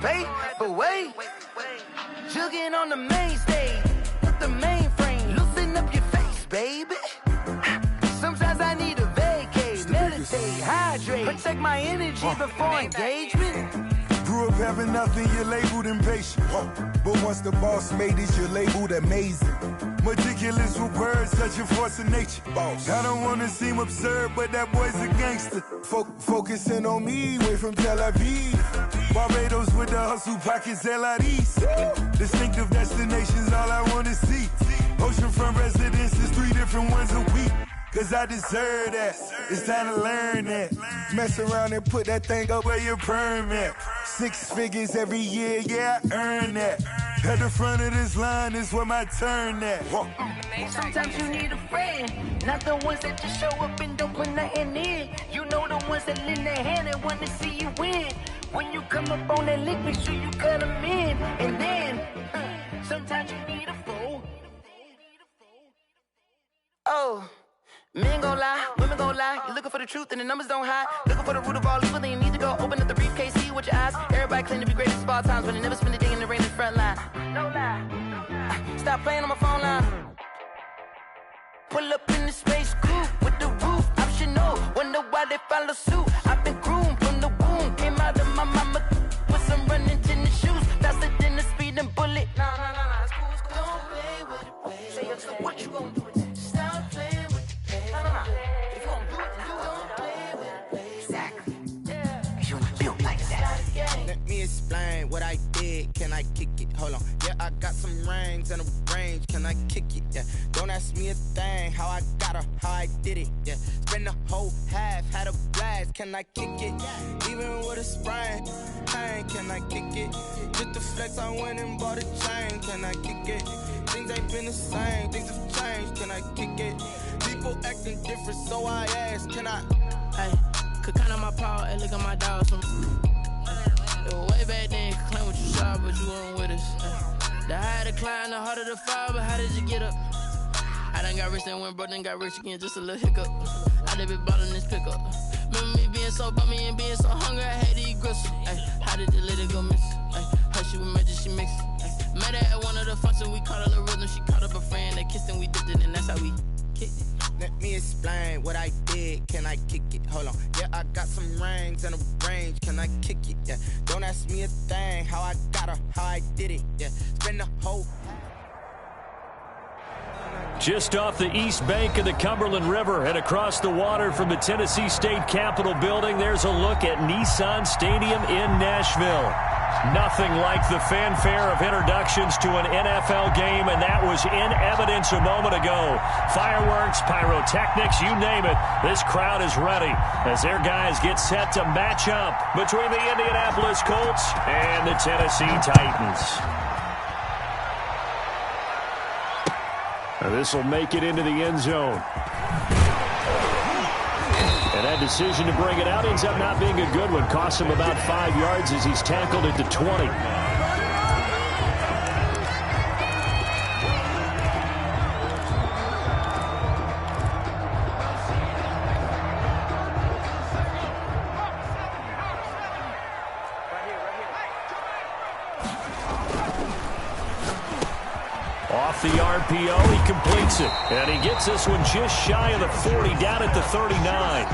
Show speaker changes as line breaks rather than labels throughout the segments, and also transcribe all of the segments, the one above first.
pay, but wait. Jugging on the main stage, with the mainframe. Loosen up your face, baby. Sometimes I need a vacate, meditate, hydrate, protect my energy before engagement.
Grew up having nothing, you're labeled impatient. But once the boss made it, you're labeled amazing. Meticulous with words, such a force of nature. I don't wanna seem absurd, but that boy's a gangster. Focusing on me, way from Tel Aviv. Barbados with the hustle pockets, LIDs. Distinctive destinations, all I wanna see. Oceanfront residences, 3 different ones a week. Cause I deserve that, it's time to learn that. Mess around and put that thing up where your permit. 6 figures every year, yeah, I earn that. At the front of this line is where my turn at.
Sometimes you need a friend, not the ones that just show up and don't put nothing in. You know the ones that lend their hand and wanna see you win. When you come up on that lick, make sure you cut them in. And then, sometimes you need a fool. Oh. Men gon' lie, women gon' lie. You're looking for the truth and the numbers don't hide. Looking for the root of all evil, then you need to go open up the briefcase, see with your eyes. Everybody claim to be greatest of all times, but they never spend a day in the rain in the front line. No lie. Stop playing on my phone line. Pull up in the space coupe with the roof optional. Wonder why they follow suit. I've been groomed from the womb. Came out of my mama with some running tennis shoes. Faster than the speeding bullet. No, it's cool, it's cool. Don't play with it, baby. Say what you gon' do?
Explain what I did, can I kick it? Hold on, yeah, I got some rings and a range, can I kick it? Yeah, don't ask me a thing, how I got her, how I did it. Yeah, spend the whole half, had a blast, can I kick it? Even with a sprain, pain, can I kick it? Just the flex, I went and bought a chain, can I kick it? Things ain't been the same, things have changed, can I kick it? People acting different, so I asked, can I?
Hey, could count on my power and look at my dogs. Way back then, you could claim what you saw, but you weren't with us. The higher the climb, the harder the fall, but how did you get up? I done got rich, then went broke, then got rich again, just a little hiccup. I done been ballin' this pickup. Remember me being so bummy and being so hungry, I had to eat gristle. Ay, how did the lady go miss? Her she was magic, she mixed. Met her at one of the functions, we caught a little rhythm, she caught up a friend, they kissed and we dipped it, and that's how we kicked it.
Let me explain what I did, can I kick it? Hold on, yeah, I got some rings and a range, can I kick it? Yeah, don't ask me a thing, how I got her, how I did it. Yeah, spend the whole...
Just off the east bank of the Cumberland River and across the water from the Tennessee State Capitol building, there's a look at Nissan Stadium in Nashville. Nothing like the fanfare of introductions to an NFL game, and that was in evidence a moment ago. Fireworks, pyrotechnics, you name it. This crowd is ready as their guys get set to match up between the Indianapolis Colts and the Tennessee Titans. This will make it into the end zone. And that decision to bring it out ends up not being a good one. Costs him about 5 yards as he's tackled at the 20. Off the RPO, he completes it. And he gets this one just shy of the 40, down at the 39.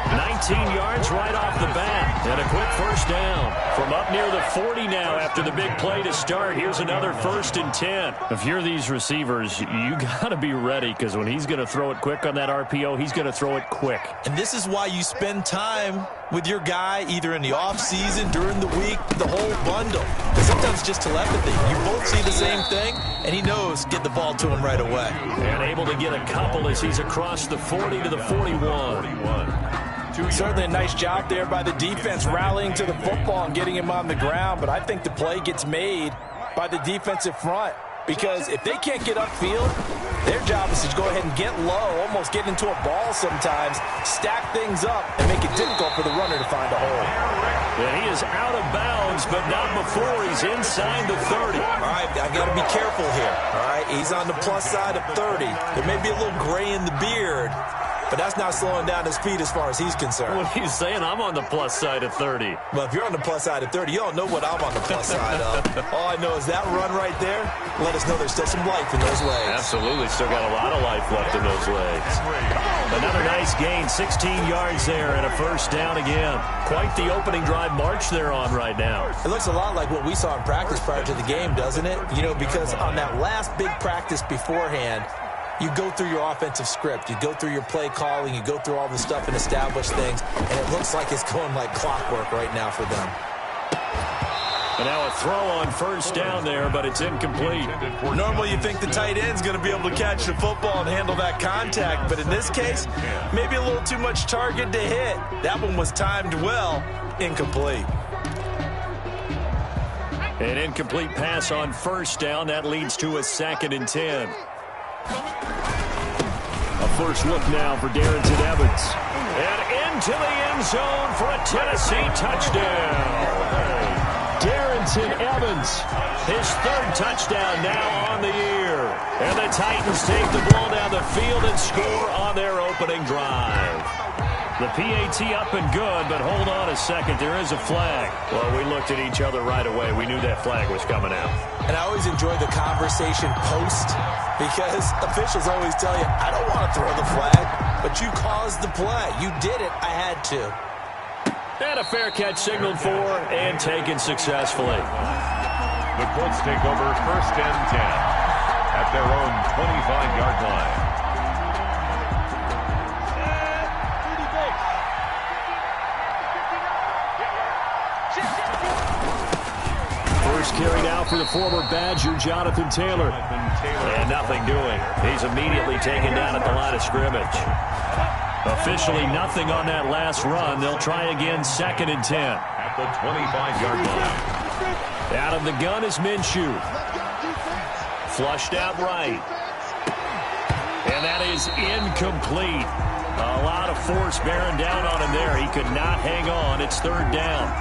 19 yards right off the bat. And a quick first down. From up near the 40 now after the big play to start. Here's another 1st and 10. If you're these receivers, you got to be ready, because when he's going to throw it quick on that RPO, he's going to throw it quick.
And this is why you spend time with your guy either in the offseason, during the week, the whole bundle. Sometimes just telepathy. You both see the same thing, and he knows get the ball to him right away.
And able to get a couple as he's across the 40 to the 41.
Certainly a nice job there by the defense rallying to the football and getting him on the ground, but I think the play gets made by the defensive front, because if they can't get upfield, their job is to go ahead and get low, almost get into a ball sometimes, stack things up, and make it difficult for the runner to find a hole.
And he is out of bounds, but not before he's inside the 30.
All right, I got to be careful here. All right, he's on the plus side of 30. There may be a little gray in the beard,
but that's not slowing down his speed as far as he's concerned.
What are you saying? I'm on the plus side of 30.
Well, if you're on the plus side of 30, you don't know what I'm on the plus side of. All I know is that run right there let us know there's still some life in those legs.
Absolutely. Still got a lot of life left in those legs. Another nice gain, 16 yards there and a first down again. Quite the opening drive march they're on right now.
It looks a lot like what we saw in practice prior to the game, doesn't it? You know, because on that last big practice beforehand, you go through your offensive script. You go through your play calling. You go through all the stuff and establish things. And it looks like it's going like clockwork right now for them.
And now a throw on first down there, but it's incomplete.
Normally you think the tight end's going to be able to catch the football and handle that contact. But in this case, maybe a little too much target to hit. That one was timed well. Incomplete.
An incomplete pass on first down. That leads to a 2nd and 10. A first look now for Darrington Evans. And into the end zone for a Tennessee touchdown. Darrington Evans, his 3rd touchdown now on the year. And the Titans take the ball down the field and score on their opening drive. The PAT up and good, but hold on a second. There is a flag. Well, we looked at each other right away. We knew that flag was coming out.
And I always enjoy the conversation post because officials always tell you, I don't want to throw the flag, but you caused the play. You did it. I had to.
And a fair catch signaled for and taken successfully.
The Colts take over 1st and 10 at their own 25-yard line.
First carry now for the former Badger, Jonathan Taylor. And nothing doing. He's immediately taken down at the line of scrimmage. Officially nothing on that last run. They'll try again, 2nd and 10.
At the 25-yard line.
Out of the gun is Minshew. Flushed out right. And that is incomplete. A lot of force bearing down on him there. He could not hang on. It's 3rd down.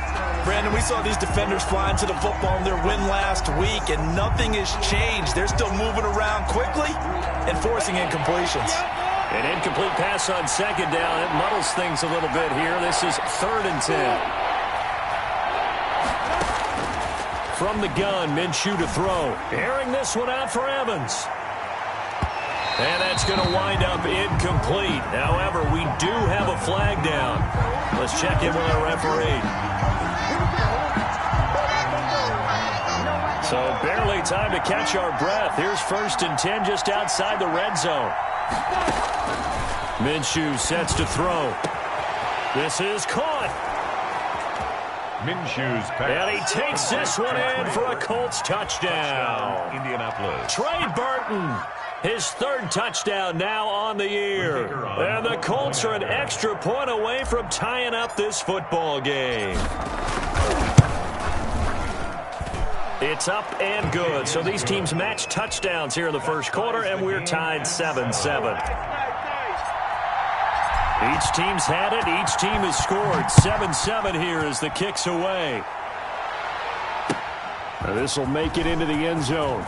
Brandon, we saw these defenders flying to the football in their win last week, and nothing has changed. They're still moving around quickly and forcing incompletions.
An incomplete pass on 2nd down. It muddles things a little bit here. This is 3rd and 10. From the gun, Minshew to throw. Airing this one out for Evans. And that's going to wind up incomplete. However, we do have a flag down. Let's check in with our referee. So barely time to catch our breath. Here's 1st and 10 just outside the red zone. Minshew sets to throw. This is caught.
Minshew's pass.
And he takes this one in for a Colts touchdown.
Indianapolis.
Trey Burton, his 3rd touchdown now on the year. And the Colts are an extra point away from tying up this football game. It's up and good. So these teams match touchdowns here in the first quarter, and we're tied 7-7. Each team's had it. Each team has scored. 7-7 here as the kick's away. This will make it into the end zone.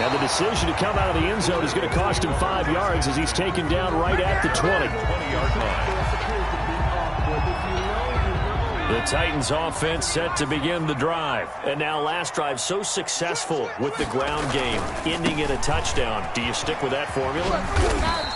And the decision to come out of the end zone is going to cost him 5 yards as he's taken down right at the 20.
20-yard line.
The Titans offense set to begin the drive. And now last drive so successful with the ground game, ending in a touchdown. Do you stick with that formula?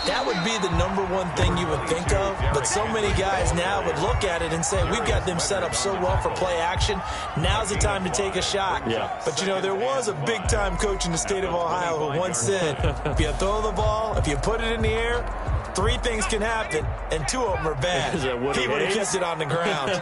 That would be the #1 thing you would think of, but so many guys now would look at it and say, we've got them set up so well for play action. Now's the time to take a shot.
Yeah.
But, you know, there was a big-time coach in the state of Ohio who once said, if you throw the ball, if you put it in the air, 3 things can happen, and 2 of them are bad.
Is that what
he
it
would have
is?
kept it on the ground.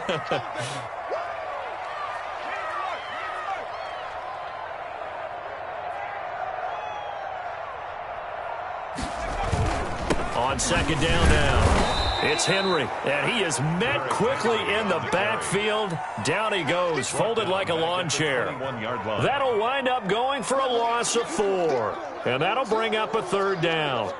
On 2nd down now, it's Henry, and he is met quickly in the backfield. Down he goes, folded like a lawn chair.
21-yard line.
That'll wind up going for a loss of 4, and that'll bring up a 3rd down.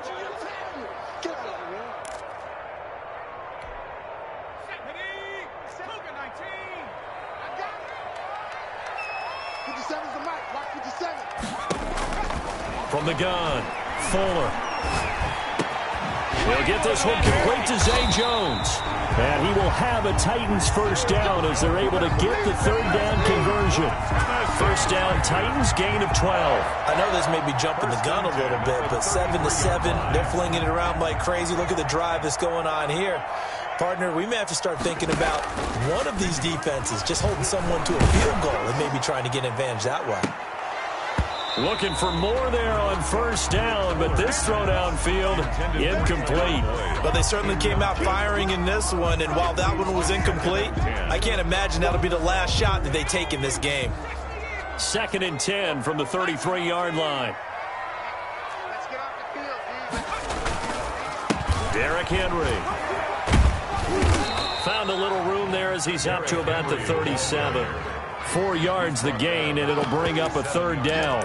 From the gun, Fuller. He'll get this one complete to Zay Jones. And he will have a Titans first down as they're able to get the third down conversion. First down, Titans, gain of 12.
I know this may be jumping the gun a little bit, but 7-7, they're flinging it around like crazy. Look at the drive that's going on here. Partner, we may have to start thinking about one of these defenses just holding someone to a field goal and maybe trying to get an advantage that way.
Looking for more there on first down, but this throw downfield, incomplete.
But they certainly came out firing in this one, and while that one was incomplete, I can't imagine that'll be the last shot that they take in this game.
2nd and 10 from the 33-yard line. Derrick Henry. Found a little room there as he's up to about the 37. 4 yards the gain, and it'll bring up a third down.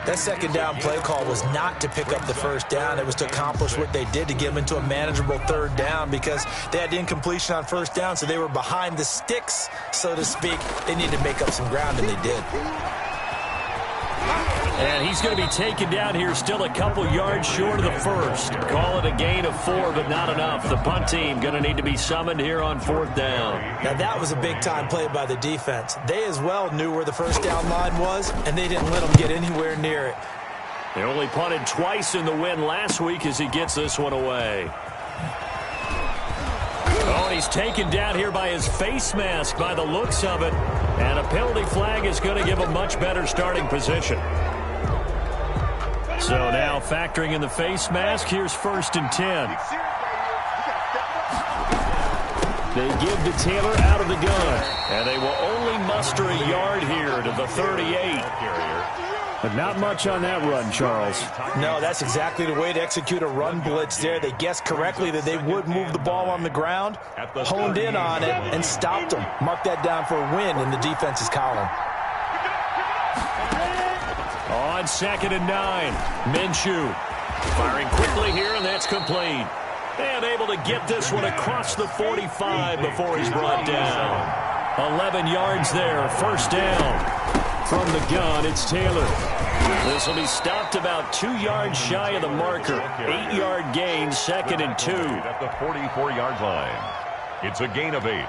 That second down play call was not to pick up the first down. It was to accomplish what they did to get them into a manageable third down because they had incompletion on first down, so they were behind the sticks, so to speak. They needed to make up some ground, and they did.
And he's going to be taken down here still a couple yards short of the first. Call it a gain of 4, but not enough. The punt team going to need to be summoned here on 4th down.
Now, that was a big-time play by the defense. They as well knew where the first down line was, and they didn't let them get anywhere near it.
They only punted twice in the win last week as he gets this one away. Oh, and he's taken down here by his face mask by the looks of it. And a penalty flag is going to give a much better starting position. So now factoring in the face mask, here's 1st and 10. They give to Taylor out of the gun. And they will only muster a yard here to the 38. But not much on that run, Charles.
No, that's exactly the way to execute a run blitz there. They guessed correctly that they would move the ball on the ground, honed in on it, and stopped them. Mark that down for a win in the defense's column.
On 2nd and 9, Minshew firing quickly here, and that's complete. And able to get this one across the 45 before he's brought down. 11 yards there, first down. From the gun, it's Taylor. This will be stopped about 2 yards shy of the marker. 8-yard gain, 2nd and 2.
At the 44-yard line. It's a gain of 8.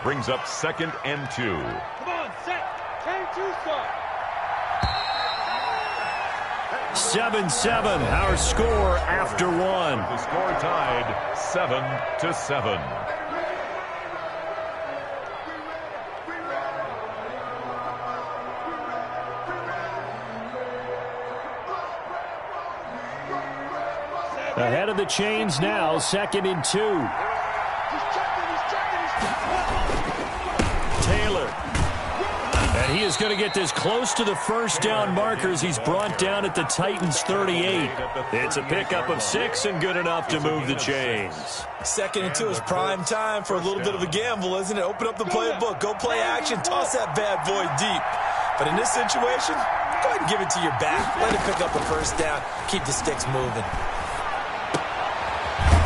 Brings up 2nd and 2.
Come on, set. 10-2 start.
7-7, our score after 1.
The score tied 7-7.
Ahead of the chains now, 2nd and 2. Taylor. And he is going to get this close to the first down markers. He's brought down at the Titans' 38. It's a pickup of 6 and good enough to move the chains.
2nd and 2 is prime time for a little bit of a gamble, isn't it? Open up the playbook, go play action, toss that bad boy deep. But in this situation, go ahead and give it to your back. Let it pick up a first down. Keep the sticks moving.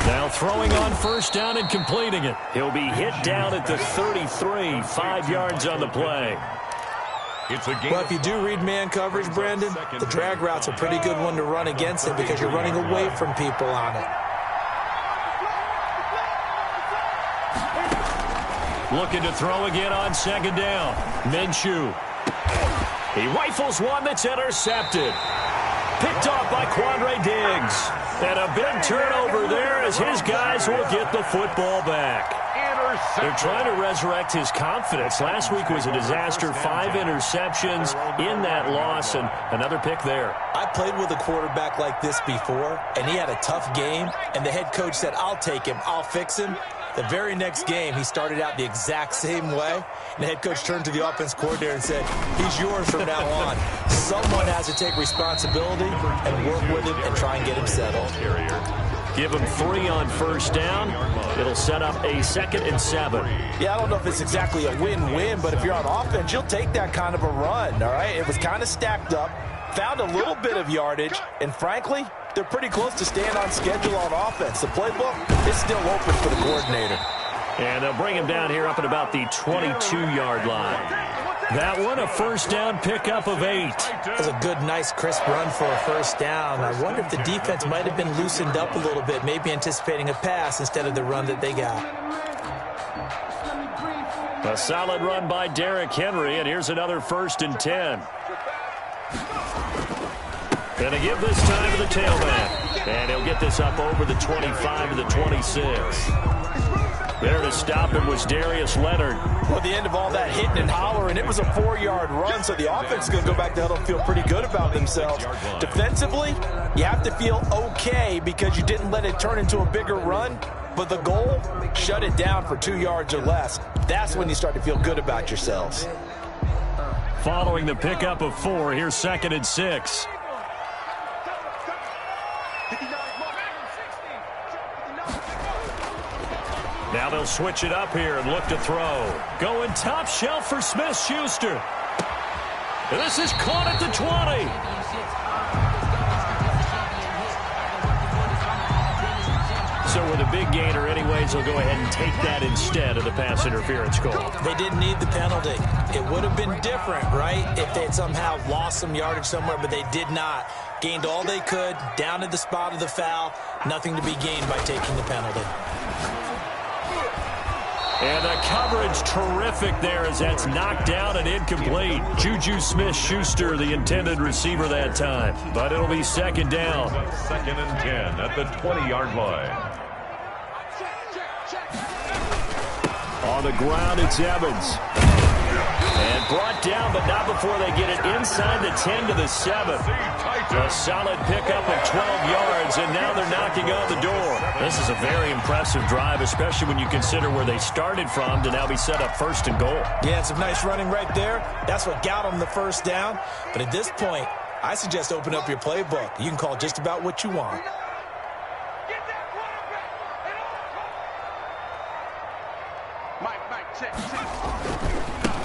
Now throwing on first down and completing it. He'll be hit down at the 33, 5 yards on the play.
Well, if you do read man coverage, Brandon, the drag route's a pretty good one to run against it because you're running away from people on it.
Looking to throw again on 2nd down. Minshew. He rifles one that's intercepted. Picked off by Quandre Diggs. And a big turnover there as his guys will get the football back. They're trying to resurrect his confidence. Last week was a disaster. 5 interceptions in that loss, and another pick there.
I played with a quarterback like this before, and he had a tough game, and the head coach said, I'll take him, I'll fix him. The very next game, he started out the exact same way, and the head coach turned to the offense coordinator and said, he's yours from now on. Someone has to take responsibility and work with him and try and get him settled.
Give him 3 on first down. It'll set up a 2nd and 7.
Yeah, I don't know if it's exactly a win-win, but if you're on offense, you'll take that kind of a run, all right? It was kind of stacked up, found a little bit of yardage, and frankly, they're pretty close to staying on schedule on offense. The playbook is still open for the coordinator.
And they'll bring him down here up at about the 22-yard line. That one, a first down pickup of 8.
That was a good, nice, crisp run for a first down. I wonder if the defense might have been loosened up a little bit, maybe anticipating a pass instead of the run that they got.
A solid run by Derrick Henry, and here's another 1st and 10. Going to give this time to the tailback. And he'll get this up over the 25 to the 26. There to stop him was Darius Leonard.
Well, the end of all that hitting and hollering, it was a 4-yard run, so the offense is going to go back to huddle and feel pretty good about themselves. Defensively, you have to feel okay because you didn't let it turn into a bigger run, but the goal, shut it down for 2 yards or less. That's when you start to feel good about yourselves.
Following the pickup of 4, here's 2nd and 6. Now they'll switch it up here and look to throw. Going top shelf for Smith-Schuster. This is caught at the 20. So with a big gainer anyways, they'll go ahead and take that instead of the pass interference call.
They didn't need the penalty. It would have been different, right, if they had somehow lost some yardage somewhere, but they did not. Gained all they could, down at the spot of the foul. Nothing to be gained by taking the penalty.
And the coverage terrific there as that's knocked down and incomplete. Juju Smith-Schuster, the intended receiver that time. But it'll be 2nd down.
2nd and 10 at the 20-yard line.
On the ground, it's Evans. And brought down, but not before they get it inside the 10 to the 7. A solid pickup of 12 yards, and now they're knocking on the door. This is a very impressive drive, especially when you consider where they started from to now be set up 1st and goal.
Yeah, some nice running right there. That's what got them the first down. But at this point, I suggest open up your playbook. You can call just about what you want.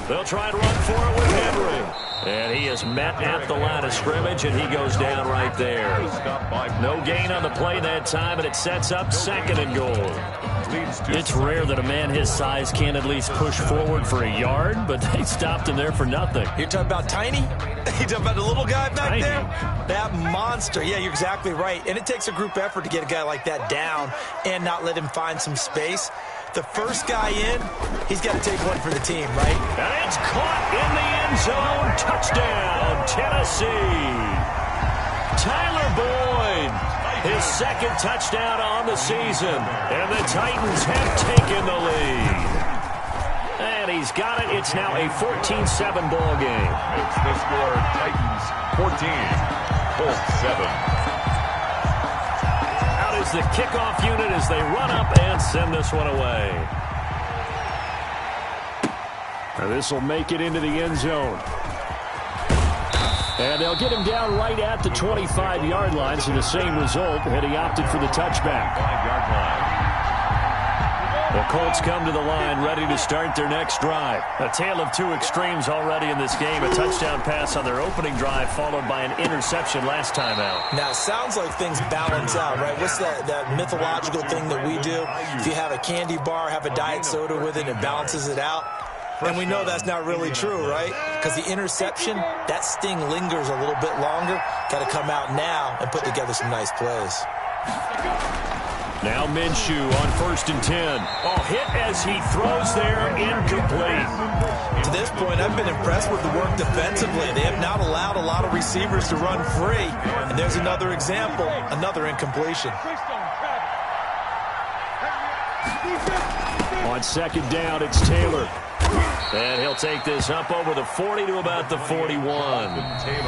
They'll try and run for it with Henry. And he is met at the line of scrimmage, and he goes down right there. No gain on the play that time, and it sets up 2nd and goal. It's rare that a man his size can't at least push forward for a yard, but they stopped him there for nothing.
You're talking about Tiny? You're talking about the little guy back there? That monster. Yeah, you're exactly right. And it takes a group effort to get a guy like that down and not let him find some space. The first guy in, he's got to take one for the team, right?
And it's caught in the end zone. Touchdown, Tennessee. Tyler Boyd, his 2nd touchdown on the season. And the Titans have taken the lead. And he's got it. It's now a 14-7 ball game.
It's the score, Titans 14, Colts 7.
Is the kickoff unit as they run up and send this one away. And this will make it into the end zone. And they'll get him down right at the 25-yard line, so the same result, had he opted for the touchback.
5-yard line.
The Colts come to the line ready to start their next drive. A tale of 2 extremes already in this game. A touchdown pass on their opening drive followed by an interception last time out.
Now, it sounds like things balance out, right? What's that mythological thing that we do? If you have a candy bar, have a diet soda with it, it balances it out. And we know that's not really true, right? Because the interception, that sting lingers a little bit longer. Got to come out now and put together some nice plays.
Now Minshew on 1st and 10. Oh, hit as he throws there, incomplete.
To this point, I've been impressed with the work defensively. They have not allowed a lot of receivers to run free. And there's another example, another incompletion.
On 2nd down, it's Taylor. And he'll take this up over the 40 to about the 41.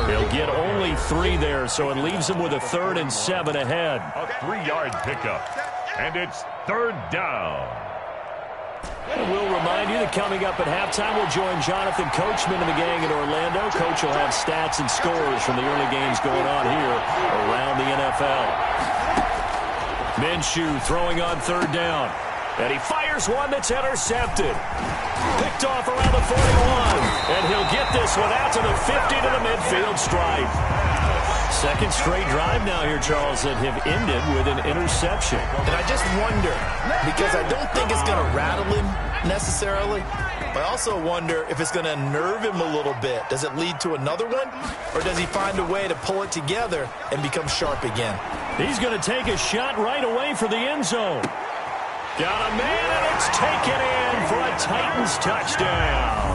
He'll get only 3 there, so it leaves him with a 3rd and 7 ahead.
A 3-yard pickup, and it's 3rd down.
And we'll remind you that coming up at halftime, we'll join Jonathan Coachman and the gang in Orlando. Coach will have stats and scores from the early games going on here around the NFL. Minshew throwing on 3rd down. And he fires one that's intercepted. Picked off around the 41. And he'll get this one out to the 50 to the midfield stripe. 2nd straight drive now here, Charles, that have ended with an interception.
And I just wonder, because I don't think it's going to rattle him necessarily,
But I also wonder if it's going to unnerve him a little bit. Does it lead to another one? Or does he find a way to pull it together and become sharp again?
He's going to take a shot right away for the end zone. Got a man, and it's taken in for a Titans touchdown.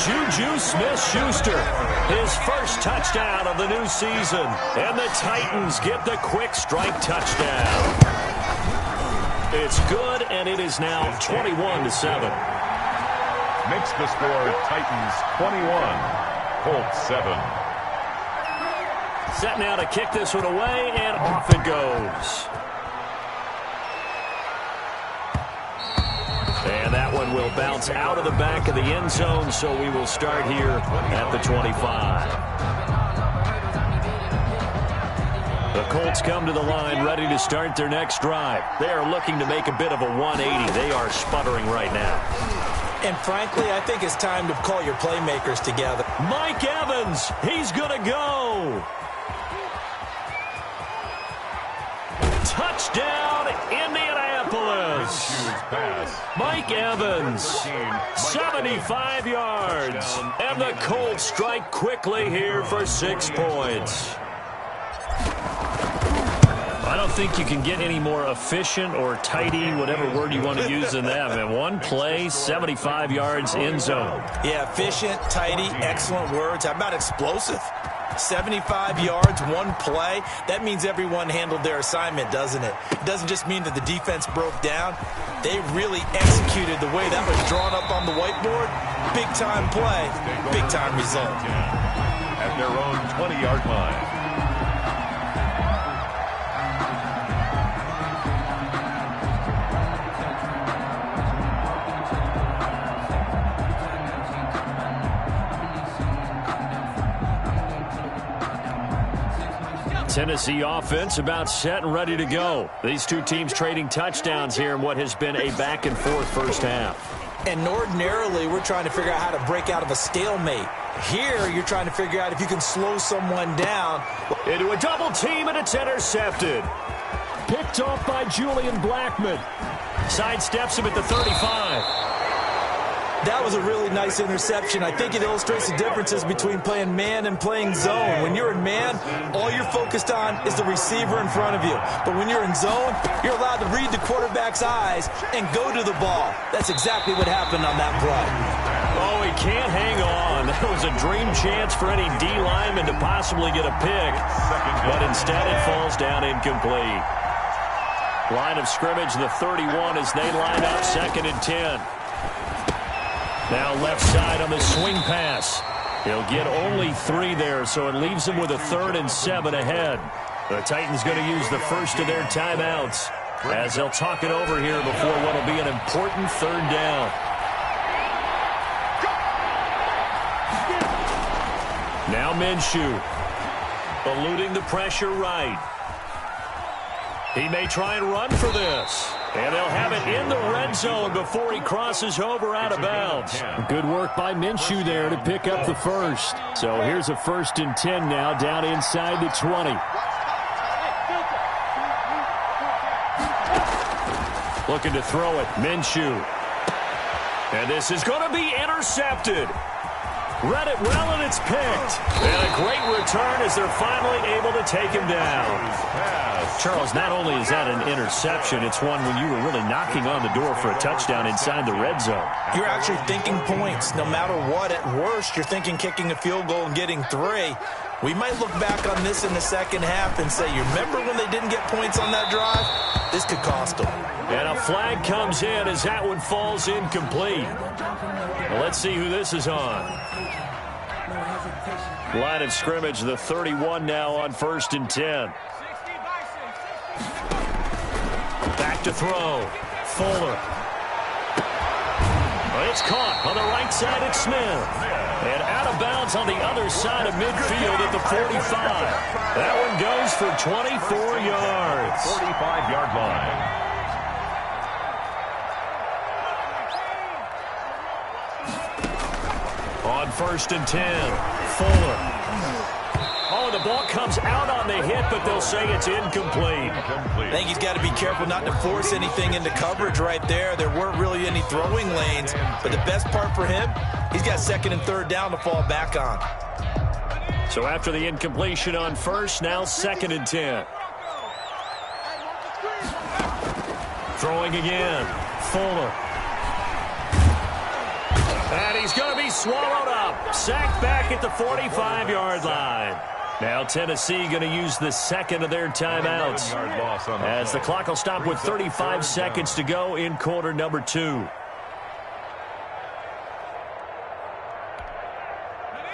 Juju Smith-Schuster, his first touchdown of the new season. And the Titans get the quick strike touchdown. It's good, and it is now 21-7.
Makes the score Titans 21, Colts 7.
Set now to kick this one away, and off it goes. And that one will bounce out of the back of the end zone, so we will start here at the 25. The Colts come to the line ready to start their next drive. They are looking to make a bit of a 180. They are sputtering right now.
And frankly, I think it's time to call your playmakers together.
Mike Evans, he's going to go. Touchdown, Indianapolis. Mike Evans, 75 yards. And the Colts strike quickly here for 6 points. I don't think you can get any more efficient or tidy, whatever word you want to use in that. Man, one play, 75 yards, end zone.
Yeah, efficient, tidy, excellent words. How about explosive? 75 yards, one play. That means everyone handled their assignment, doesn't it? It doesn't just mean that the defense broke down. They really executed the way that was drawn up on the whiteboard. Big-time play, big-time result.
At their own 20-yard line.
Tennessee offense about set and ready to go. These two teams trading touchdowns here in what has been a back-and-forth first half.
And ordinarily, we're trying to figure out how to break out of a stalemate. Here, you're trying to figure out if you can slow someone down.
Into a double team, and it's intercepted. Picked off by Julian Blackmon. Sidesteps him at the 35.
That was a really nice interception. I think it illustrates the differences between playing man and playing zone. When you're in man, all you're focused on is the receiver in front of you. But when you're in zone, you're allowed to read the quarterback's eyes and go to the ball. That's exactly what happened on that play.
Oh, he can't hang on. That was a dream chance for any D lineman to possibly get a pick. But instead it falls down incomplete. Line of scrimmage, the 31 as they line up 2nd and 10. Now left side on the swing pass. He'll get only 3 there, so it leaves him with a 3rd and 7 ahead. The Titans going to use the first of their timeouts as they'll talk it over here before what will be an important 3rd down. Now Minshew, eluding the pressure right. He may try and run for this. And they'll have it in the red zone before he crosses over out of bounds. Good work by Minshew there to pick up the first. So here's a 1st and 10 now down inside the 20. Looking to throw it, Minshew. And this is going to be intercepted. Read it well, and it's picked. And a great return as they're finally able to take him down. Charles, not only is that an interception, it's one when you were really knocking on the door for a touchdown inside the red zone.
You're actually thinking points. No matter what, at worst, you're thinking kicking a field goal and getting 3. We might look back on this in the second half and say, you remember when they didn't get points on that drive? This could cost them.
And a flag comes in as that one falls incomplete. Well, let's see who this is on. Line of scrimmage, the 31 now on 1st and 10. Back to throw. Fuller. It's caught on the right side at Smith. And out of bounds on the other side of midfield at the 45. That one goes for 24 yards.
45-yard line.
On 1st and 10, Fuller. Oh, the ball comes out on the hit, but they'll say it's incomplete.
I think he's got to be careful not to force anything into coverage right there. There weren't really any throwing lanes, but the best part for him, he's got second and third down to fall back on.
So after the incompletion on first, now 2nd and 10. Throwing again. Fuller. And he's going to be swallowed up. Sacked back at the 45-yard line. Now Tennessee going to use the second of their timeouts, as the clock will stop with 35 seconds to go in quarter number 2.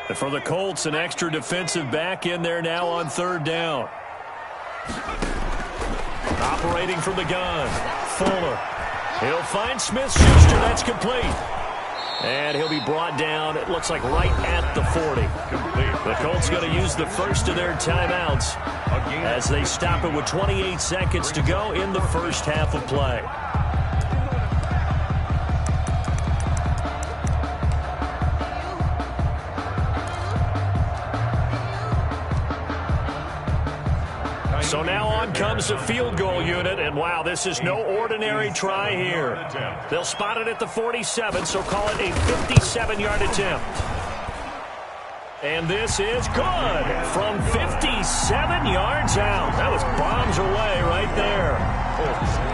And for the Colts, an extra defensive back in there now on 3rd down. Operating from the gun, Fuller. He'll find Smith-Schuster. That's complete. And he'll be brought down, it looks like, right at the 40. The Colts going to use the first of their timeouts as they stop it with 28 seconds to go in the first half of play. So now on comes the field goal unit, and wow, this is no ordinary try here. They'll spot it at the 47, so call it a 57-yard attempt. And this is good from 57 yards out. That was bombs away right there.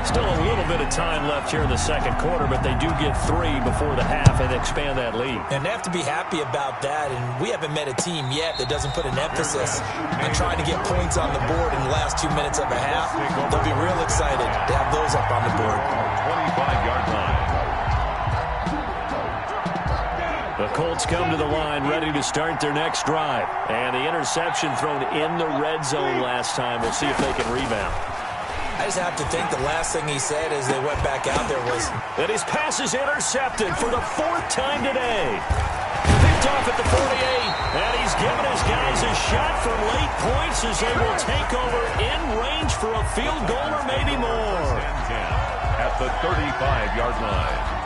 Still a little bit of time left here in the second quarter, but they do get 3 before the half and expand that lead.
And they have to be happy about that, and we haven't met a team yet that doesn't put an emphasis on trying to get points on the board in the last 2 minutes of a half. They'll be real excited to have those up on the board.
25-yard line.
The Colts come to the line ready to start their next drive. And the interception thrown in the red zone last time. We'll see if they can rebound.
I just have to think the last thing he said as they went back out there was
that his pass is intercepted for the 4th time today. Picked off at the 48, and he's given his guys a shot from late points as they will take over in range for a field goal or maybe more.
At the 35-yard line.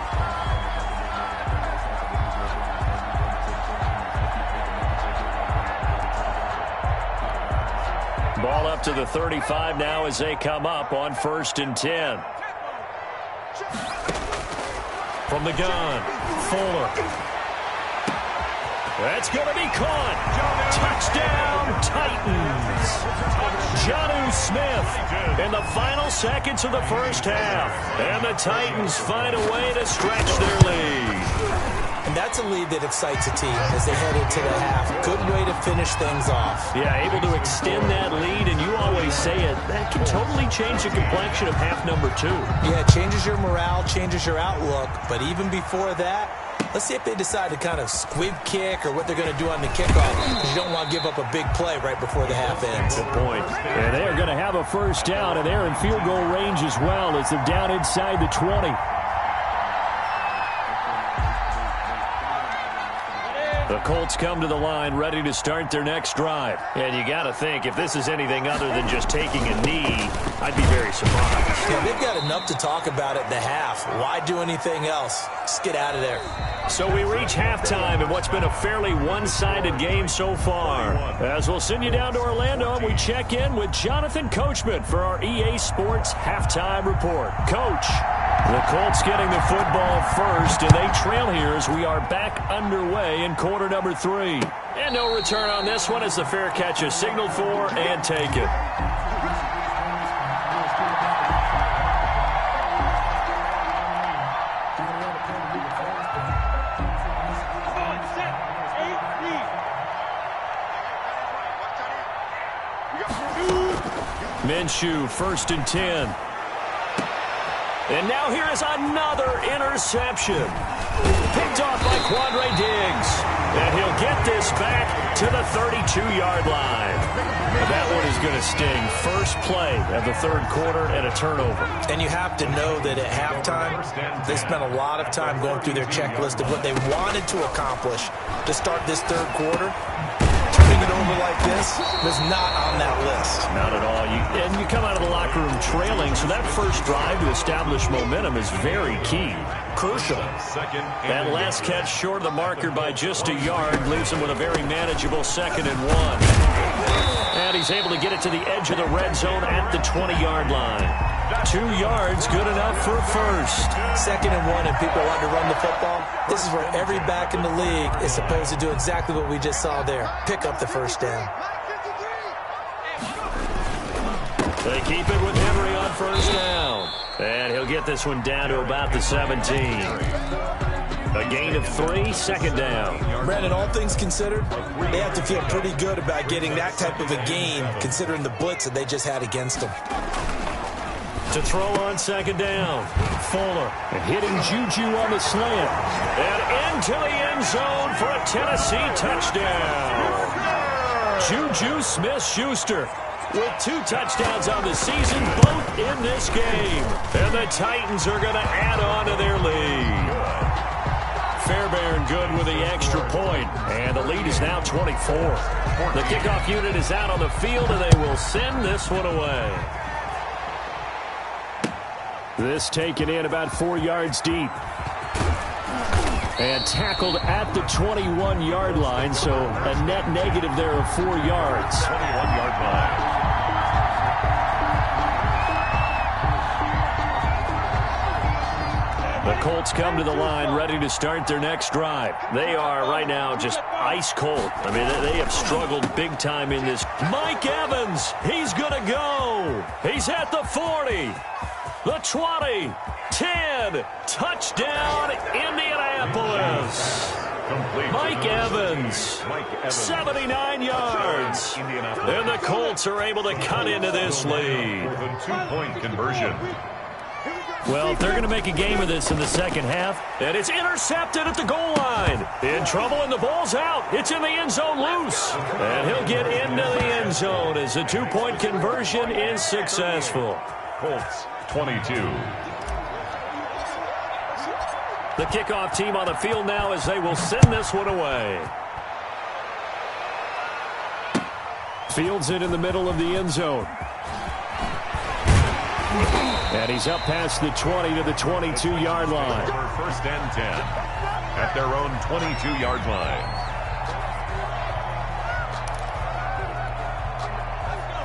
Ball up to the 35 now as they come up on 1st and 10. From the gun, Fuller. That's going to be caught. Touchdown, Titans. Jonnu Smith in the final seconds of the first half. And the Titans find a way to stretch their lead.
And that's a lead that excites a team as they head into the half. Good way to finish things off.
Yeah, able to extend that lead, and you always say it, that can totally change the complexion of half number 2.
Yeah, it changes your morale, changes your outlook. But even before that, let's see if they decide to kind of squib kick or what they're going to do on the kickoff, because you don't want to give up a big play right before the half ends.
Good point. And they are going to have a first down, and they're in field goal range as well as they're down inside the 20. The Colts come to the line ready to start their next drive. And you got to think, if this is anything other than just taking a knee, I'd be very surprised.
Yeah, they've got enough to talk about at the half. Why do anything else? Just get out of there.
So we reach halftime in what's been a fairly one-sided game so far. As we'll send you down to Orlando, and we check in with Jonathan Coachman for our EA Sports Halftime Report. Coach, the Colts getting the football first, and they trail here as we are back underway in quarter number 3. And no return on this one as the fair catch is signaled for and taken. Minshew, 1st and 10. And now here is another interception. Picked off by Quandre Diggs. And he'll get this back to the 32-yard line. That one is going to sting. First play of the 3rd quarter and a turnover.
And you have to know that at halftime, they spent a lot of time going through their checklist of what they wanted to accomplish to start this 3rd quarter. Turn
turning it over like this was not on that list.
Not at all. And you come out of the locker room trailing, so that first drive to establish momentum is very key. Crucial. That last catch short of the marker by just a yard leaves him with a very manageable 2nd and 1. And he's able to get it to the edge of the red zone at the 20-yard line. 2 yards, good enough for first.
2nd and 1, and people want to run the football. This is where every back in the league is supposed to do exactly what we just saw there. Pick up the first down.
They keep it with Henry on first down. And he'll get this one down to about the 17. A gain of 3, 2nd down.
Brandon, all things considered, they have to feel pretty good about getting that type of a gain, considering the blitz that they just had against them.
To throw on 2nd down. Fuller hitting Juju on the slant. And into the end zone for a Tennessee touchdown. Juju Smith-Schuster with 2 touchdowns on the season, both in this game. And the Titans are going to add on to their lead. Fairbairn good with the extra point. And the lead is now 24. The kickoff unit is out on the field, and they will send this one away. This taken in about 4 yards deep. And tackled at the 21-yard line, so a net negative there of 4 yards.
21-yard line.
The Colts come to the line ready to start their next drive. They are right now just ice cold. I mean, they have struggled big time in this. Mike Evans, he's going to go. He's at the 40. The 20, 10, touchdown, Indianapolis. Mike Evans, 79 yards. And the Colts are able to cut into this lead.
With a 2-point conversion.
Well, if they're going to make a game of this in the second half, and it's intercepted at the goal line. In trouble, and the ball's out. It's in the end zone loose. And he'll get into the end zone as the 2-point conversion is successful.
Colts 22.
The kickoff team on the field now as they will send this one away. Fields it in the middle of the end zone. And he's up past the 20 to the 22-yard line.
First and 10 at their own 22-yard line.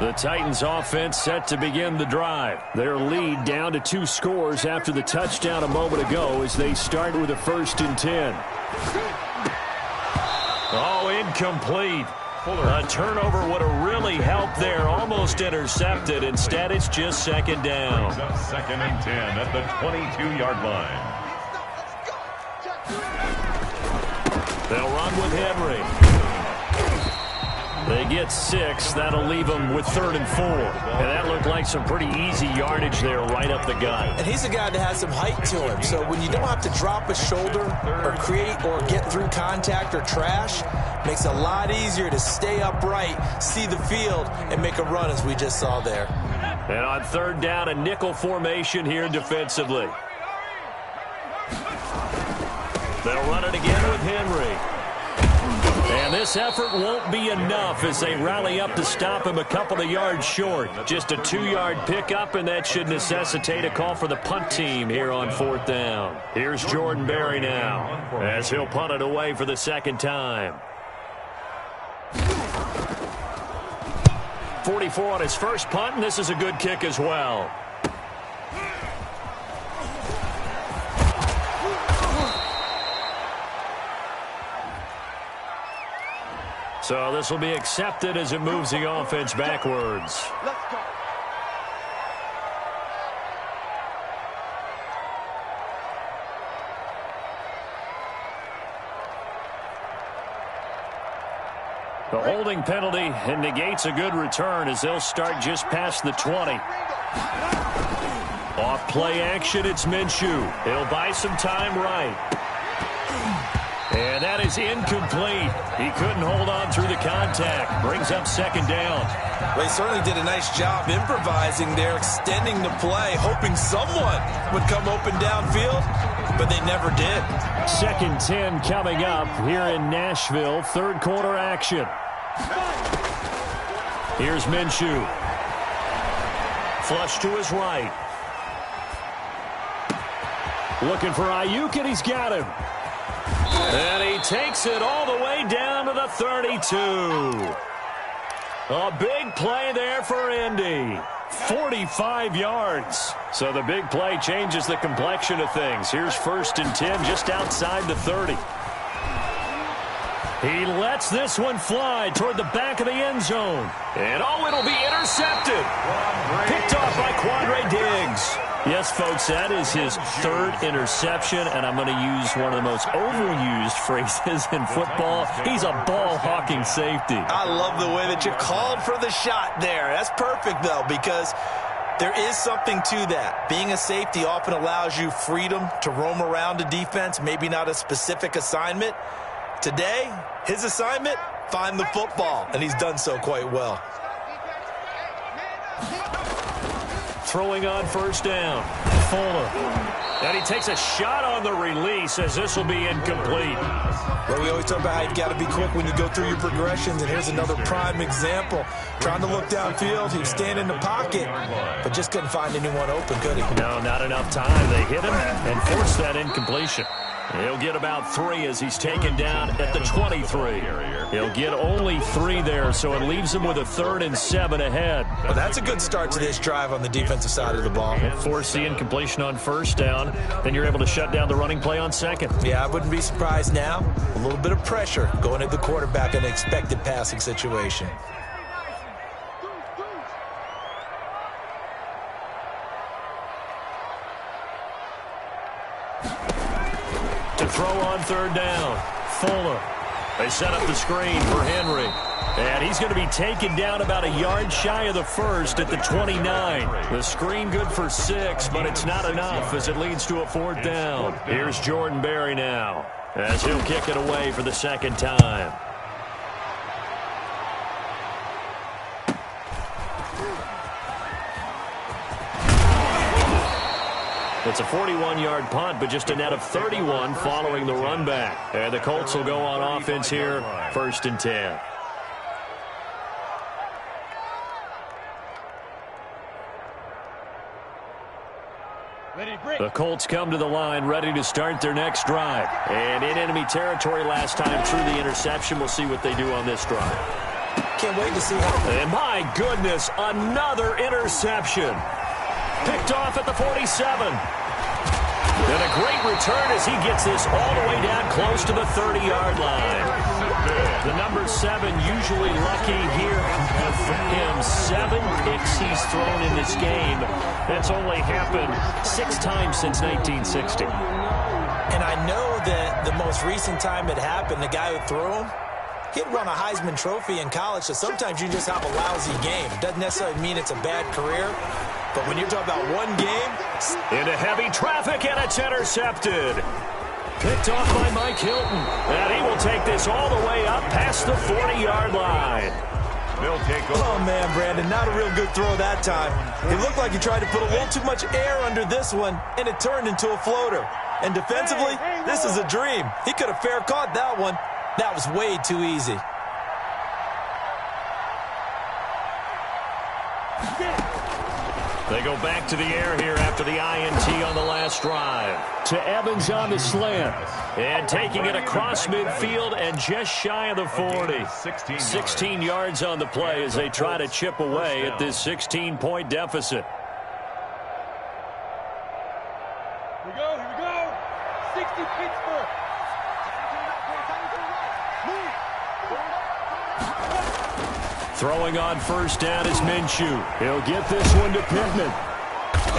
The Titans offense set to begin the drive. Their lead down to 2 scores after the touchdown a moment ago as they start with a 1st and 10. Oh, incomplete. A turnover would have really helped there. Almost intercepted. Instead, it's just 2nd down.
2nd and 10 at the 22-yard line.
They'll run with Henry. They get 6. That'll leave them with 3rd and 4. And that looked like some pretty easy yardage there right up the gut.
And he's a guy that has some height to him. So when you don't have to drop a shoulder or create or get through contact or trash, makes it a lot easier to stay upright, see the field, and make a run as we just saw there.
And on 3rd down, a nickel formation here defensively. They'll run it again with Henry. And this effort won't be enough as they rally up to stop him a couple of yards short. Just a 2-yard pickup, and that should necessitate a call for the punt team here on 4th down. Here's Jordan Berry now as he'll punt it away for the 2nd time. 44 on his first punt, and this is a good kick as well. So this will be accepted as it moves the offense backwards.
Let's go.
The holding penalty and negates a good return as they'll start just past the 20. Off play action, it's Minshew. He'll buy some time right. And that is incomplete. He couldn't hold on through the contact. Brings up 2nd down.
Well, he certainly did a nice job improvising there, extending the play, hoping someone would come open downfield, but they never did.
2nd 10 coming up here in Nashville. 3rd quarter action. Here's Minshew. Flush to his right. Looking for Ayuk, and he's got him. And he takes it all the way down to the 32. A big play there for Indy. 45 yards. So the big play changes the complexion of things. Here's 1st and 10 just outside the 30. He lets this one fly toward the back of the end zone. And it'll be intercepted. Picked off by Quandre Diggs. Yes, folks, that is his 3rd interception, and I'm going to use one of the most overused phrases in football. He's a ball-hawking safety.
I love the way that you called for the shot there. That's perfect, though, because there is something to that. Being a safety often allows you freedom to roam around a defense, maybe not a specific assignment. Today, his assignment, find the football, and he's done so quite well.
Throwing on 1st down. Fuller. And he takes a shot on the release as this will be incomplete.
Well, we always talk about how you got to be quick when you go through your progressions, and here's another prime example. Trying to look downfield, he was standing in the pocket, but just couldn't find anyone open, could he?
No, not enough time. They hit him and forced that incompletion. He'll get about 3 as he's taken down at the 23. He'll get only 3 there, so it leaves him with a 3rd and 7 ahead.
Well, that's a good start to this drive on the defensive side of the ball.
Force the incompletion on 1st down, then you're able to shut down the running play on 2nd.
Yeah, I wouldn't be surprised now. A little bit of pressure going at the quarterback in an expected passing situation.
To throw on 3rd down, Fuller. They set up the screen for Henry. And he's going to be taken down about a yard shy of the 1st at the 29. The screen good for 6, but it's not enough as it leads to a 4th down. Here's Jordan Berry now as he'll kick it away for the 2nd time. It's a 41-yard punt, but just a net of 31 following the run back. And the Colts will go on offense here, 1st and 10. The Colts come to the line ready to start their next drive. And in enemy territory last time through the interception. We'll see what they do on this drive.
Can't wait to see how.
And my goodness, another interception. Picked off at the 47. And a great return as he gets this all the way down close to the 30-yard line. The number 7 usually lucky here for him. 7 picks he's thrown in this game. That's only happened 6 times since 1960.
And I know that the most recent time it happened, the guy who threw him, he'd won a Heisman Trophy in college, so sometimes you just have a lousy game. Doesn't necessarily mean it's a bad career. But when you're talking about one game.
Into heavy traffic, and it's intercepted. Picked off by Mike Hilton. And he will take this all the way up past the 40-yard line.
They'll take over.
Oh, man, Brandon, not a real good throw that time. It looked like he tried to put a little too much air under this one, and it turned into a floater. And defensively, this is a dream. He could have fair caught that one. That was way too easy.
They go back to the air here after the INT on the last drive. To Evans on the slant. And taking it across midfield and just shy of the 40. 16 yards on the play as they try to chip away at this 16-point deficit.
Here we go. 60 Pittsburgh.
Throwing on 1st down is Minshew. He'll get this one to Pittman.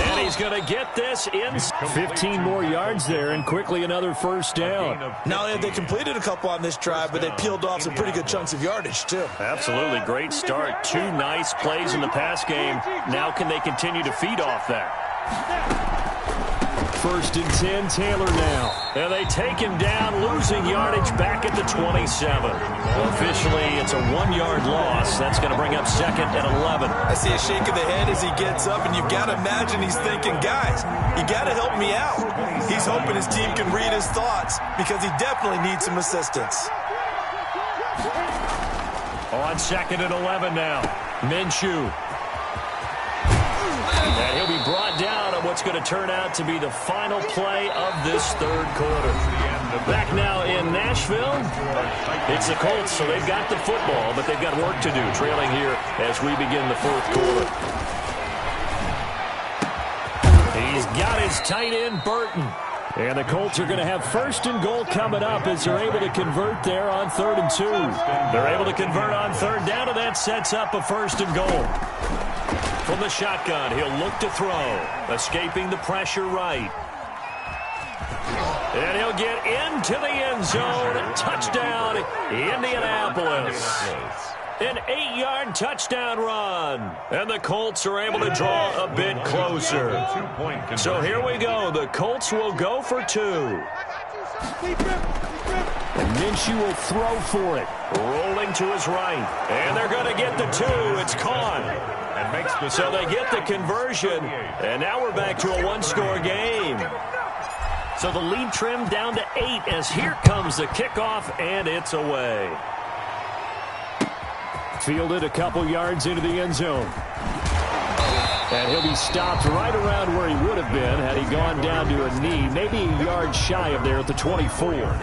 And he's going to get this in. 15 more yards there and quickly another 1st down.
Not only have they completed a couple on this drive, but they peeled off some pretty good chunks of yardage, too.
Absolutely. Great start. 2 nice plays in the pass game. Now can they continue to feed off that? 1st and 10, Taylor now. And they take him down, losing yardage back at the 27. Well, officially, it's a 1-yard loss. That's going to bring up 2nd and 11.
I see a shake of the head as he gets up, and you've got to imagine he's thinking, guys, you got to help me out. He's hoping his team can read his thoughts because he definitely needs some assistance.
On 2nd and 11 now. Minshew. And he'll be brought down on what's going to turn out to be the final play of this third quarter. Back now in Nashville. It's the Colts, so they've got the football, but they've got work to do, trailing here as we begin the fourth quarter. He's got his tight end, Burton. And the Colts are going to have 1st and goal coming up as they're able to convert there on 3rd and 2. They're able to convert on 3rd down, and that sets up a 1st and goal. From the shotgun, he'll look to throw. Escaping the pressure right. And he'll get into the end zone. Touchdown, Indianapolis. An 8-yard touchdown run. And the Colts are able to draw a bit closer. So here we go. The Colts will go for 2. And Minshew will throw for it. Rolling to his right. And they're going to get the 2. It's caught. So they get the conversion. And now we're back to a one-score game. So the lead trimmed down to 8 as here comes the kickoff, and it's away. Fielded a couple yards into the end zone. And he'll be stopped right around where he would have been had he gone down to a knee, maybe a yard shy of there at the 24.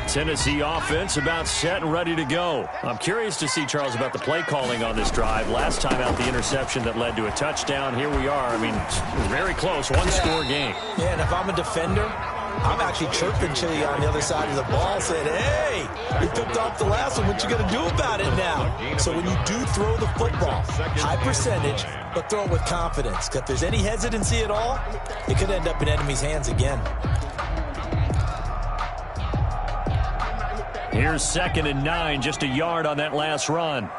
Tennessee offense about set and ready to go. I'm curious to see, Charles, about the play calling on this drive. Last time out, the interception that led to a touchdown. Here we are. I mean, very close, one-score game.
Yeah, and if I'm a defender, I'm actually chirping Chili on the other side of the ball, saying, hey, you picked off the last one. What you going to do about it now? So when you do throw the football, high percentage, but throw it with confidence. If there's any hesitancy at all, it could end up in enemy's hands again.
Here's 2nd and 9, just a yard on that last run. No,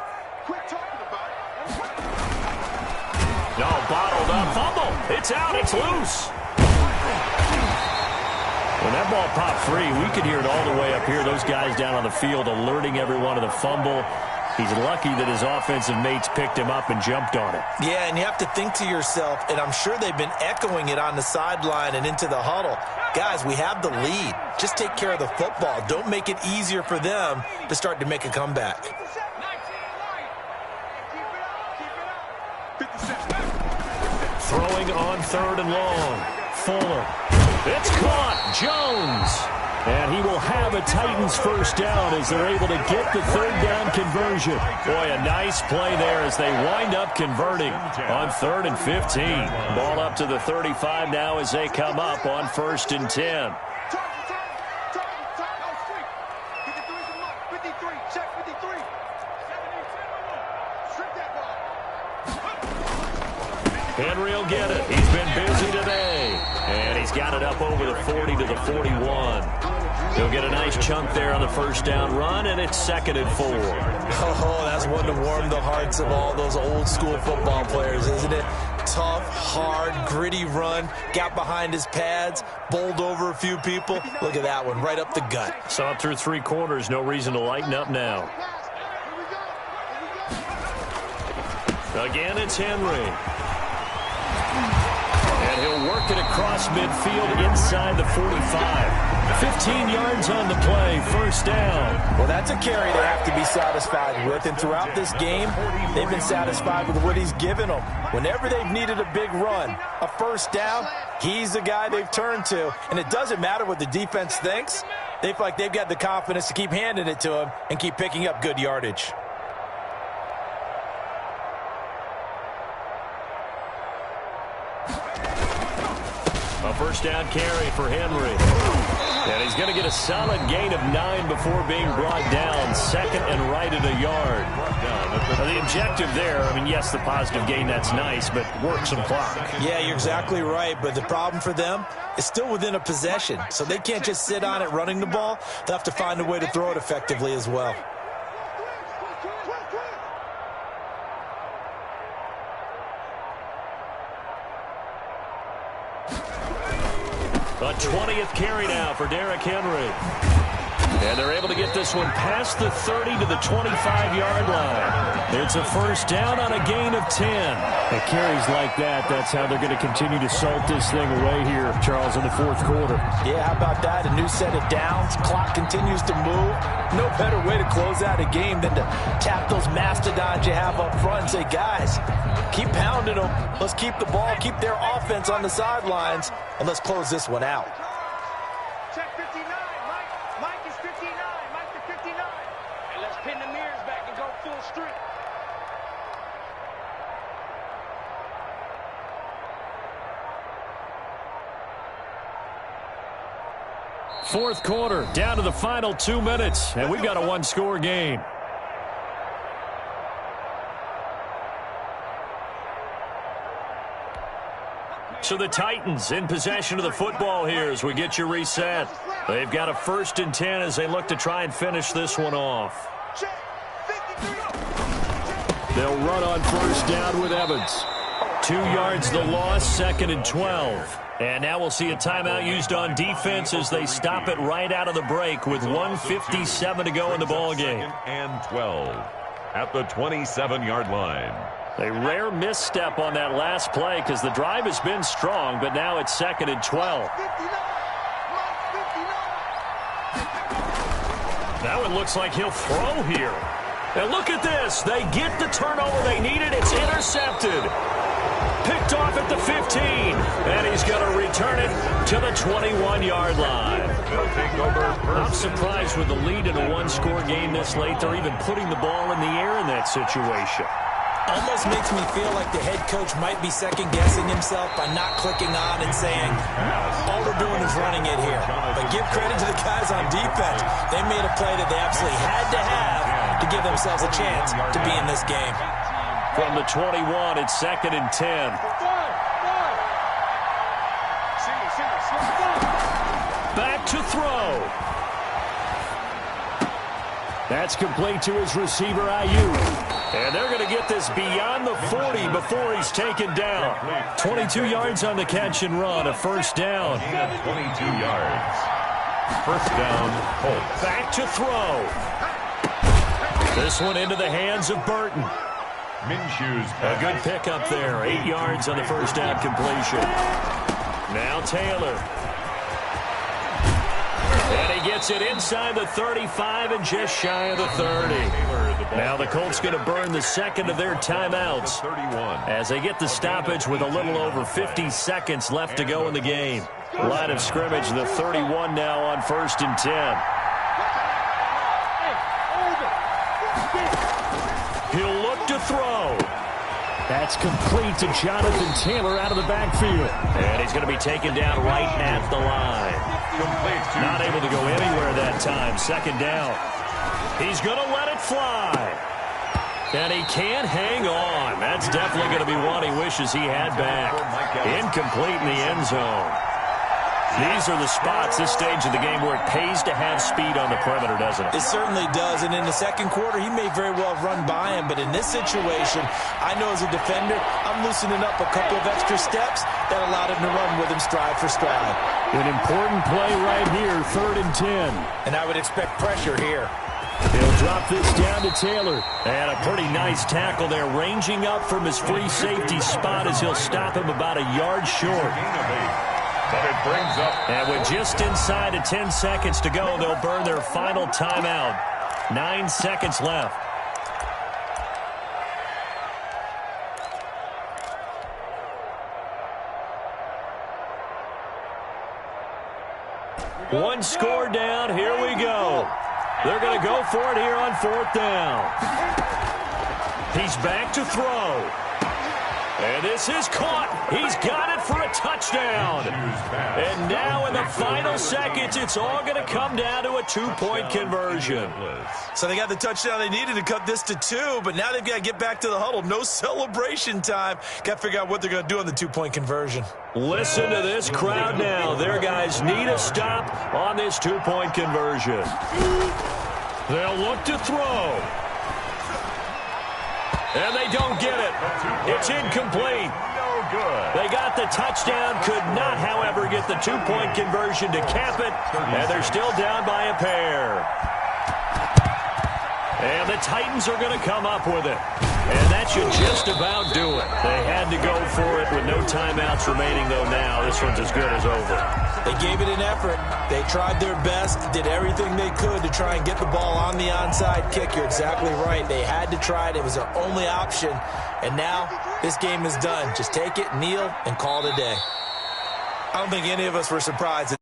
bottled up, fumble. It's out, it's loose. When that ball popped free, we could hear it all the way up here. Those guys down on the field alerting everyone of the fumble. He's lucky that his offensive mates picked him up and jumped on it.
Yeah, and you have to think to yourself, and I'm sure they've been echoing it on the sideline and into the huddle. Guys, we have the lead. Just take care of the football. Don't make it easier for them to start to make a comeback.
Throwing on 3rd and long. Fuller. It's caught. Jones. And he will have a Titans 1st down as they're able to get the 3rd down conversion. Boy, a nice play there as they wind up converting on 3rd and 15. Ball up to the 35 now as they come up on 1st and 10. Henry will get it. He's been busy today. And he's got it up over the 40 to the 41. He'll get a nice chunk there on the 1st down run, and it's 2nd and 4.
Oh, that's one to warm the hearts of all those old school football players, isn't it? Tough, hard, gritty run, got behind his pads, bowled over a few people. Look at that one, right up the gut.
So up through 3 quarters, no reason to lighten up now. Again, it's Henry. And he'll work it across midfield inside the 45. 15 yards on the play, 1st down.
Well, that's a carry they have to be satisfied with, and throughout this game, they've been satisfied with what he's given them. Whenever they've needed a big run, a 1st down, he's the guy they've turned to, and it doesn't matter what the defense thinks. They feel like they've got the confidence to keep handing it to him and keep picking up good yardage.
A 1st down carry for Henry. And he's going to get a solid gain of 9 before being brought down. 2nd and right at a yard. Now, the objective there, I mean, yes, the positive gain, that's nice, but work some clock.
Yeah, you're exactly right, but the problem for them is still within a possession. So they can't just sit on it running the ball. They'll have to find a way to throw it effectively as well. A 20th carry now for Derrick Henry.
And they're able to get this one past the 30 to the 25-yard line. It's a first down on a gain of 10.
At carries like that, that's how they're going to continue to salt this thing away here, Charles, in the fourth quarter.
Yeah, how about that? A new set of downs. Clock continues to move. No better way to close out a game than to tap those mastodons you have up front and say, guys, keep pounding them. Let's keep the ball, keep their offense on the sidelines, and let's close this one out.
Check 59. Mike is 59. Mike to 59. And let's pin the mirrors back and go full street.
Fourth quarter, down to the final 2 minutes, and we've got a one-score game. So the Titans in possession of the football here as we get you reset. They've got a 1st and 10 as they look to try and finish this one off. They'll run on first down with Evans. 2 yards the loss, 2nd and 12. And now we'll see a timeout used on defense as they stop it right out of the break with 1:57 to go in the ballgame.
2nd and 12 at the 27-yard line.
A rare misstep on that last play because the drive has been strong, but now it's 2nd and 12. Now it looks like he'll throw here. And look at this. They get the turnover they needed. It's intercepted. Picked off at the 15. And he's going to return it to the 21-yard line.
They'll take over first.
I'm surprised with the lead in a one-score game this late. They're even putting the ball in the air in that situation.
Almost makes me feel like the head coach might be second-guessing himself by not clicking on and saying, all we're doing is running it here. But give credit to the guys on defense. They made a play that they absolutely had to have to give themselves a chance to be in this game.
From the 21, it's 2nd and 10. Back to throw. That's complete to his receiver, Ayuk. And they're going to get this beyond the 40 before he's taken down. 22 yards on the catch and run, a first down.
22 yards. First down, Colts.
Back to throw. This one into the hands of Burton.
Minshew's
A good pickup there. 8 yards on the first down completion. Now Taylor. And he gets it inside the 35 and just shy of the 30. Now the Colts going to burn the second of their timeouts as they get the stoppage with a little over 50 seconds left to go in the game. Line of scrimmage, the 31 now on 1st and 10. He'll look to throw. That's complete to Jonathan Taylor out of the backfield. And he's going to be taken down right at the line. Not able to go anywhere that time. 2nd down. He's going to let it fly. And he can't hang on. That's definitely going to be one he wishes he had back. Incomplete in the end zone. These are the spots, this stage of the game, where it pays to have speed on the perimeter, doesn't it?
It certainly does, and in the second quarter, he may very well have run by him, but in this situation, I know as a defender, I'm loosening up a couple of extra steps that allowed him to run with him stride for stride.
An important play right here, 3rd and 10.
And I would expect pressure here.
He'll drop this down to Taylor. And a pretty nice tackle there, ranging up from his free safety spot as he'll stop him about a yard short.
But it brings up.
And with just inside of 10 seconds to go, they'll burn their final timeout. 9 seconds left. One score down. Here we go. They're going to go for it here on 4th down. He's back to throw. And this is caught. He's got it for a touchdown. And now in the final seconds, it's all going to come down to a 2-point conversion.
So they got the touchdown they needed to cut this to 2, but now they've got to get back to the huddle. No celebration time. Got to figure out what they're going to do on the 2-point conversion.
Listen to this crowd now. Their guys need a stop on this 2-point conversion. They'll look to throw. And they don't get it. It's incomplete.
good.
They got the touchdown, could not, however, get the 2-point conversion to cap it, and they're still down by a pair. And the Titans are going to come up with it. And that should just about do it. They had to go for it with no timeouts remaining, though now this one's as good as over.
They gave it an effort. They tried their best, did everything they could to try and get the ball on the onside kick. You're exactly right. They had to try it. It was their only option. And now this game is done. Just take it, kneel, and call it a day. I don't think any of us were surprised.